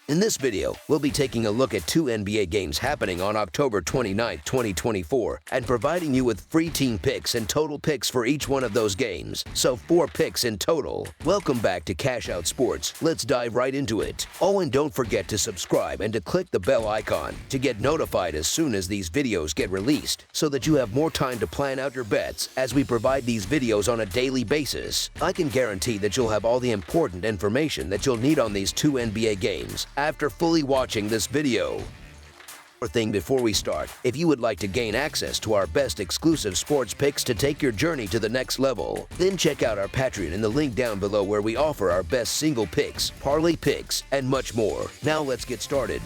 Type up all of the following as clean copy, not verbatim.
In this video, we'll be taking a look at two NBA games happening on October 29, 2024, and providing you with free team picks and total picks for each one of those games, so 4 picks in total. Welcome back to Cash Out Sports. Let's dive right into it. Oh, and don't forget to subscribe and to click the bell icon to get notified as soon as these videos get released, so that you have more time to plan out your bets as we provide these videos on a daily basis. I can guarantee that you'll have all the important information that you'll need on these two NBA games after fully watching this video. One thing before we start, if you would like to gain access to our best exclusive sports picks to take your journey to the next level, then check out our Patreon in the link down below where we offer our best single picks, parlay picks, and much more. Now let's get started.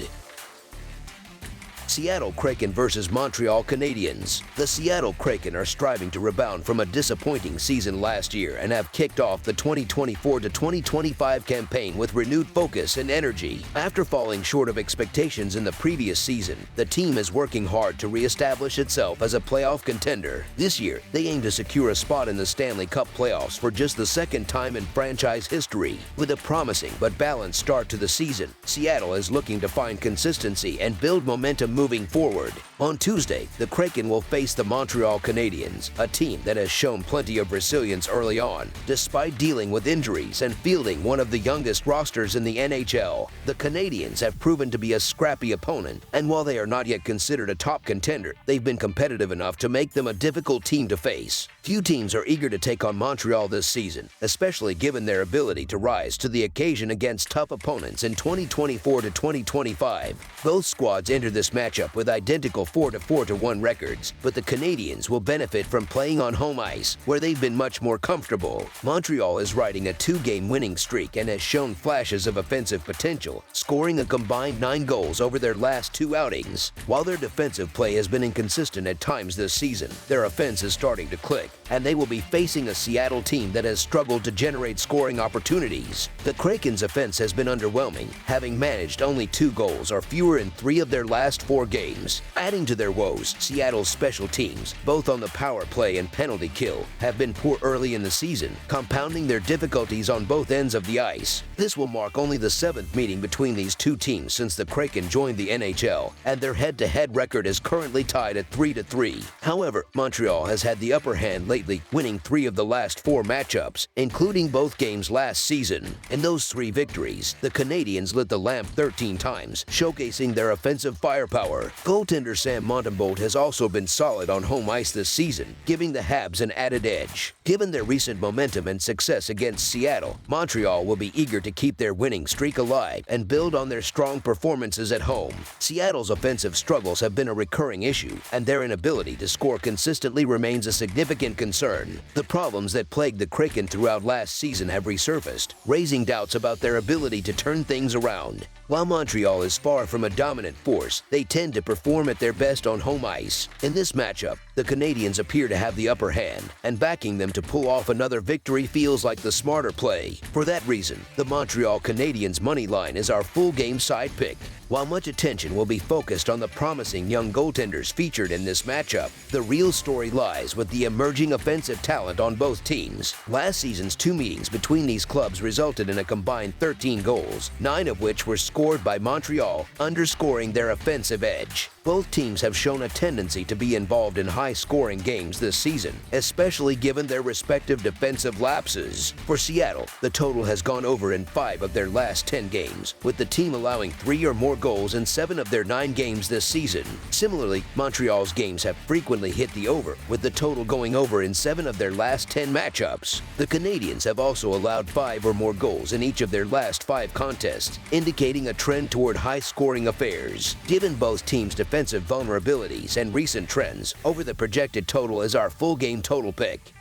Seattle Kraken versus Montreal Canadiens. The Seattle Kraken are striving to rebound from a disappointing season last year and have kicked off the 2024-2025 campaign with renewed focus and energy. After falling short of expectations in the previous season, the team is working hard to reestablish itself as a playoff contender. This year, they aim to secure a spot in the Stanley Cup playoffs for just the second time in franchise history. With a promising but balanced start to the season, Seattle is looking to find consistency and build momentum moving forward. On Tuesday, the Kraken will face the Montreal Canadiens, a team that has shown plenty of resilience early on, despite dealing with injuries and fielding one of the youngest rosters in the NHL. The Canadiens have proven to be a scrappy opponent, and while they are not yet considered a top contender, they've been competitive enough to make them a difficult team to face. Few teams are eager to take on Montreal this season, especially given their ability to rise to the occasion against tough opponents in 2024 to 2025. Both squads enter this matchup with identical 4-4-1 records, but the Canadiens will benefit from playing on home ice, where they've been much more comfortable. Montreal is riding a 2-game winning streak and has shown flashes of offensive potential, scoring a combined 9 goals over their last 2 outings. While their defensive play has been inconsistent at times this season, their offense is starting to click, and they will be facing a Seattle team that has struggled to generate scoring opportunities. The Kraken's offense has been underwhelming, having managed only 2 goals or fewer in 3 of their last 4 games. Adding to their woes, Seattle's special teams, both on the power play and penalty kill, have been poor early in the season, compounding their difficulties on both ends of the ice. This will mark only the 7th meeting between these two teams since the Kraken joined the NHL, and their head-to-head record is currently tied at 3-3. However, Montreal has had the upper hand lately, winning 3 of the last 4 matchups, including both games last season. In those 3 victories, the Canadiens lit the lamp 13 times, showcasing their offensive firepower. Goaltender Sam Montembeault has also been solid on home ice this season, giving the Habs an added edge. Given their recent momentum and success against Seattle, Montreal will be eager to keep their winning streak alive and build on their strong performances at home. Seattle's offensive struggles have been a recurring issue, and their inability to score consistently remains a significant concern. The problems that plagued the Kraken throughout last season have resurfaced, raising doubts about their ability to turn things around. While Montreal is far from a dominant force, they tend to perform at their best on home ice. In this matchup, the Canadiens appear to have the upper hand, and backing them to pull off another victory feels like the smarter play. For that reason, the Montreal Canadiens money line is our full game side pick. While much attention will be focused on the promising young goaltenders featured in this matchup, the real story lies with the emerging offensive talent on both teams. Last season's 2 meetings between these clubs resulted in a combined 13 goals, 9 of which were scored by Montreal, underscoring their offensive edge. Both teams have shown a tendency to be involved in high-scoring games this season, especially given their respective defensive lapses. For Seattle, the total has gone over in 5 of their last 10 games, with the team allowing 3 or more goals in 7 of their 9 games this season. Similarly, Montreal's games have frequently hit the over, with the total going over in 7 of their last 10 matchups. The Canadiens have also allowed 5 or more goals in each of their last 5 contests, indicating a trend toward high-scoring affairs. Given both teams' defensive vulnerabilities and recent trends, over the projected total is our full game total pick.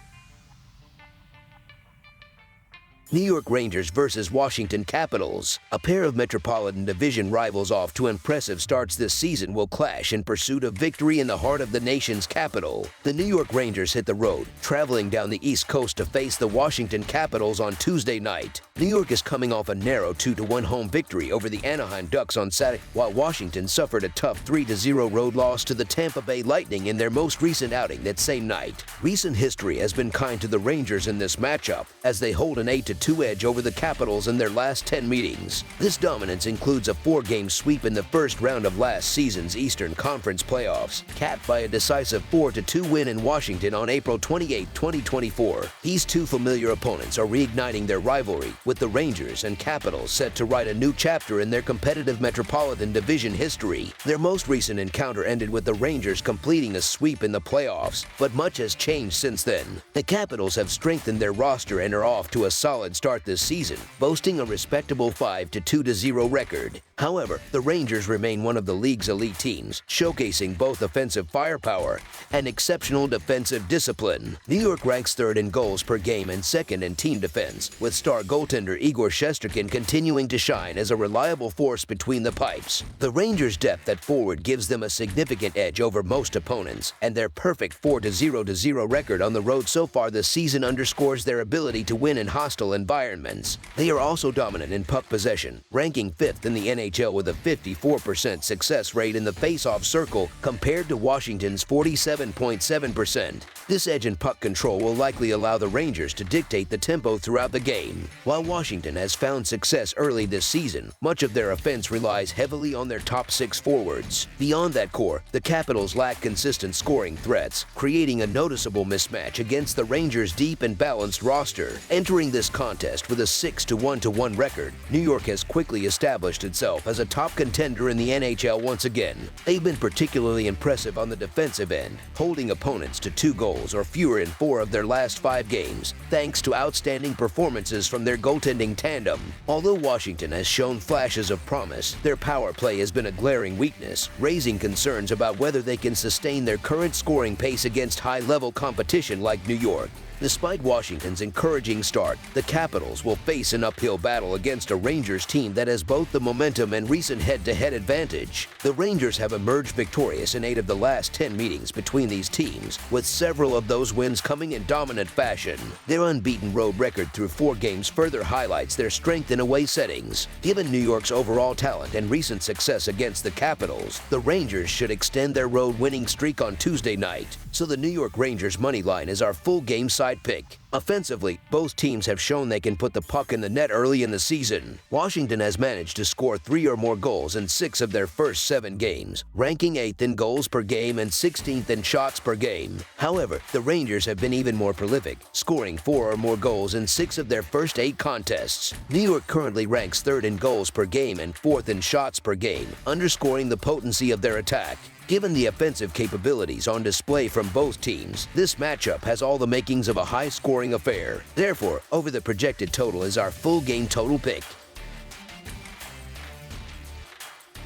New York Rangers versus Washington Capitals. A pair of Metropolitan Division rivals off to impressive starts this season will clash in pursuit of victory in the heart of the nation's capital. The New York Rangers hit the road, traveling down the East Coast to face the Washington Capitals on Tuesday night. New York is coming off a narrow 2-1 home victory over the Anaheim Ducks on Saturday, while Washington suffered a tough 3-0 road loss to the Tampa Bay Lightning in their most recent outing that same night. Recent history has been kind to the Rangers in this matchup, as they hold an 8-2 4-2 edge over the Capitals in their last 10 meetings. This dominance includes a 4-game sweep in the first round of last season's Eastern Conference playoffs, capped by a decisive 4-2 win in Washington on April 28, 2024. These two familiar opponents are reigniting their rivalry, with the Rangers and Capitals set to write a new chapter in their competitive Metropolitan Division history. Their most recent encounter ended with the Rangers completing a sweep in the playoffs, but much has changed since then. The Capitals have strengthened their roster and are off to a solid start this season, boasting a respectable 5-2-0 record. However, the Rangers remain one of the league's elite teams, showcasing both offensive firepower and exceptional defensive discipline. New York ranks third in goals per game and second in team defense, with star goaltender Igor Shesterkin continuing to shine as a reliable force between the pipes. The Rangers' depth at forward gives them a significant edge over most opponents, and their perfect 4-0 record on the road so far this season underscores their ability to win in hostile environments. They are also dominant in puck possession, ranking 5th in the NHL with a 54% success rate in the face-off circle compared to Washington's 47.7%. This edge in puck control will likely allow the Rangers to dictate the tempo throughout the game. While Washington has found success early this season, much of their offense relies heavily on their top 6 forwards. Beyond that core, the Capitals lack consistent scoring threats, creating a noticeable mismatch against the Rangers' deep and balanced roster. Entering this contest with a 6-1 record, New York has quickly established itself as a top contender in the NHL once again. They've been particularly impressive on the defensive end, holding opponents to 2 goals or fewer in 4 of their last 5 games, thanks to outstanding performances from their goaltending tandem. Although Washington has shown flashes of promise, their power play has been a glaring weakness, raising concerns about whether they can sustain their current scoring pace against high-level competition like New York. Despite Washington's encouraging start, the Capitals will face an uphill battle against a Rangers team that has both the momentum and recent head-to-head advantage. The Rangers have emerged victorious in 8 of the last 10 meetings between these teams, with several of those wins coming in dominant fashion. Their unbeaten road record through 4 games further highlights their strength in away settings. Given New York's overall talent and recent success against the Capitals, the Rangers should extend their road winning streak on Tuesday night. So the New York Rangers money line is our full game side pick. Offensively, both teams have shown they can put the puck in the net early in the season. Washington has managed to score 3 or more goals in 6 of their first 7 games, ranking 8th in goals per game and 16th in shots per game. However, the Rangers have been even more prolific, scoring 4 or more goals in 6 of their first 8 contests. New York currently ranks 3rd in goals per game and 4th in shots per game, underscoring the potency of their attack. Given the offensive capabilities on display from both teams, this matchup has all the makings of a high-scoring affair. Therefore, over the projected total is our full game total pick.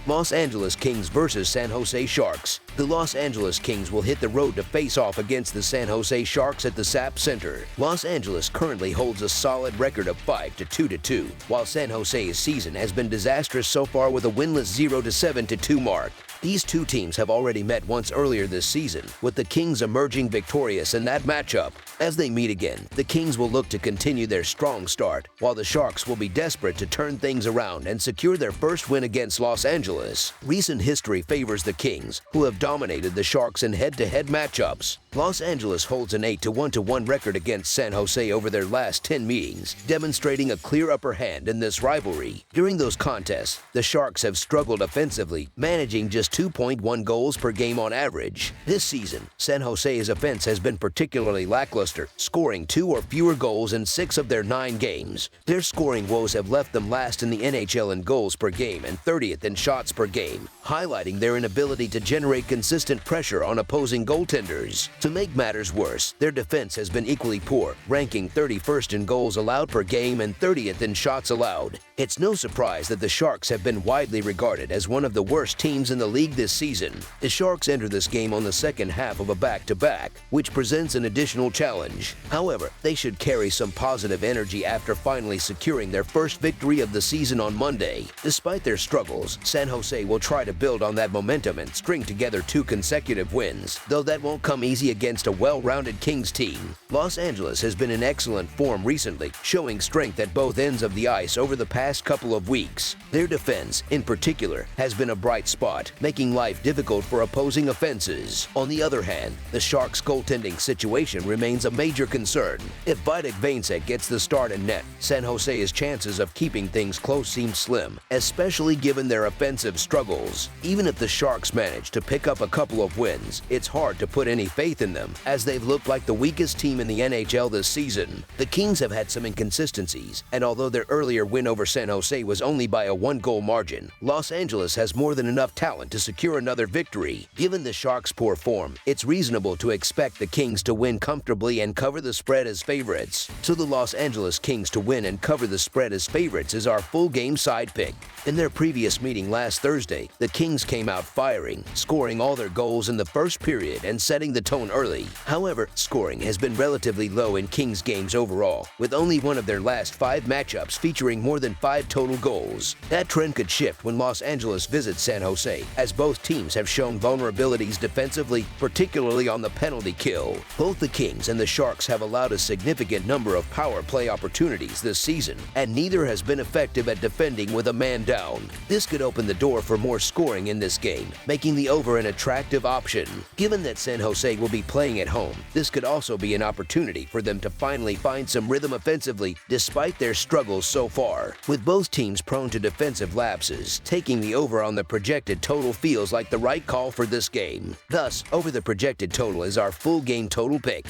Los Angeles Kings versus San Jose Sharks. The Los Angeles Kings will hit the road to face off against the San Jose Sharks at the SAP Center. Los Angeles currently holds a solid record of 5-2, while San Jose's season has been disastrous so far with a winless 0-7-2 mark. These two teams have already met once earlier this season, with the Kings emerging victorious in that matchup. As they meet again, the Kings will look to continue their strong start, while the Sharks will be desperate to turn things around and secure their first win against Los Angeles. Recent history favors the Kings, who have dominated the Sharks in head-to-head matchups. Los Angeles holds an 8-1 record against San Jose over their last 10 meetings, demonstrating a clear upper hand in this rivalry. During those contests, the Sharks have struggled offensively, managing just 2.1 goals per game on average. This season, San Jose's offense has been particularly lackluster, scoring 2 or fewer goals in 6 of their 9 games. Their scoring woes have left them last in the NHL in goals per game and 30th in shots per game, highlighting their inability to generate consistent pressure on opposing goaltenders. To make matters worse, their defense has been equally poor, ranking 31st in goals allowed per game and 30th in shots allowed. It's no surprise that the Sharks have been widely regarded as one of the worst teams in the league this season. The Sharks enter this game on the second half of a back-to-back, which presents an additional challenge. However, they should carry some positive energy after finally securing their first victory of the season on Monday. Despite their struggles, San Jose will try to build on that momentum and string together 2 consecutive wins, though that won't come easy against a well-rounded Kings team. Los Angeles has been in excellent form recently, showing strength at both ends of the ice over the past couple of weeks. Their defense, in particular, has been a bright spot, making life difficult for opposing offenses. On the other hand, the Sharks' goaltending situation remains a major concern. If Vitek Vanecek gets the start in net, San Jose's chances of keeping things close seem slim, especially given their offensive struggles. Even if the Sharks manage to pick up a couple of wins, it's hard to put any faith in them, as they've looked like the weakest team in the NHL this season. The Kings have had some inconsistencies, and although their earlier win over San Jose was only by a one-goal margin, Los Angeles has more than enough talent to secure another victory. Given the Sharks' poor form, it's reasonable to expect the Kings to win comfortably and cover the spread as favorites. So the Los Angeles Kings to win and cover the spread as favorites is our full game side pick. In their previous meeting last Thursday, the Kings came out firing, scoring all their goals in the first period and setting the tone early. However, scoring has been relatively low in Kings games overall, with only one of their last 5 matchups featuring more than 5 total goals. That trend could shift when Los Angeles visits San Jose, as both teams have shown vulnerabilities defensively, particularly on the penalty kill. Both the Kings and the Sharks have allowed a significant number of power play opportunities this season, and neither has been effective at defending with a man down. This could open the door for more scoring in this game, making the over an attractive option. Given that San Jose will be playing at home, this could also be an opportunity for them to finally find some rhythm offensively despite their struggles so far. With both teams prone to defensive lapses, taking the over on the projected total feels like the right call for this game. Thus, over the projected total is our full game total pick.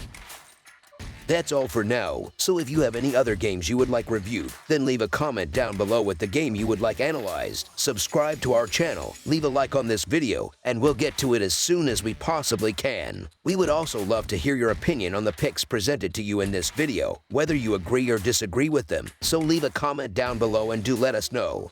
That's all for now, so if you have any other games you would like reviewed, then leave a comment down below with the game you would like analyzed. Subscribe to our channel, leave a like on this video, and we'll get to it as soon as we possibly can. We would also love to hear your opinion on the picks presented to you in this video, whether you agree or disagree with them, so leave a comment down below and do let us know.